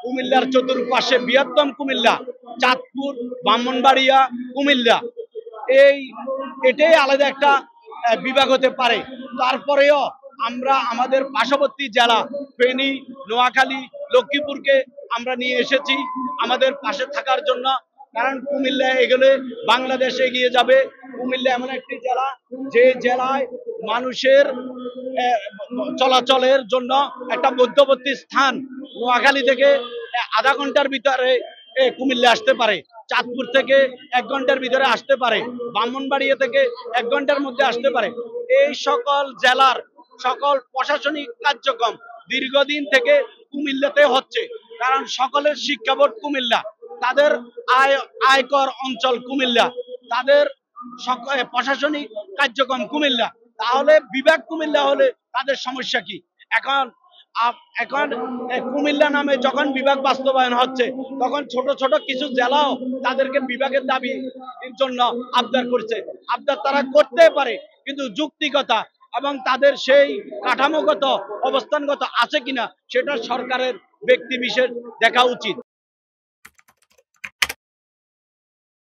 কুমিল্লার চতুর্পাশে বৃহত্তম কুমিল্লা, চাঁদপুর, ব্রাহ্মণবাড়িয়া, কুমিল্লা, এটাই আলাদা একটা বিভাগ হতে পারে। তারপরেও আমরা আমাদের পার্শ্ববর্তী জেলা ফেনী, নোয়াখালী, লক্ষ্মীপুরকে আমরা নিয়ে এসেছি আমাদের পাশে থাকার জন্য। কারণ কুমিল্লা এগোলে বাংলাদেশ এগিয়ে যাবে। কুমিল্লা এমন একটি জেলা যে জেলায় মানুষের চলাচলের জন্য একটা মধ্যবর্তী স্থান। নোয়াখালী থেকে আধা ঘন্টার ভিতরে কুমিল্লা আসতে পারে, চাঁদপুর থেকে 1 ঘন্টার ভিতরে আসতে পারে, ব্রাহ্মণবাড়িয়া থেকে 1 ঘন্টার মধ্যে আসতে পারে। এই সকল জেলার সকল প্রশাসনিক কার্যক্রম দীর্ঘদিন থেকে কুমিল্লাতে হচ্ছে। কারণ সকলের শিক্ষা বোর্ড কুমিল্লা, তাদের আয়কর অঞ্চল কুমিল্লা, তাদের প্রশাসনিক কার্যক্রম কুমিল্লা। তাহলে বিভাগ কুমিল্লা হলে তাদের সমস্যা কি? এখন এখন কুমিল্লা নামে যখন বিভাগ বাস্তবায়ন হচ্ছে, তখন ছোট ছোট কিছু জেলাও তাদেরকে বিভাগের দাবির জন্য আবদার করছে। আবদার তারা করতে পারে, কিন্তু যুক্তিগতা এবং তাদের সেই কাঠামোগত অবস্থানগত আছে কিনা সেটা সরকারের ব্যক্তি বিশেষ দেখা উচিত।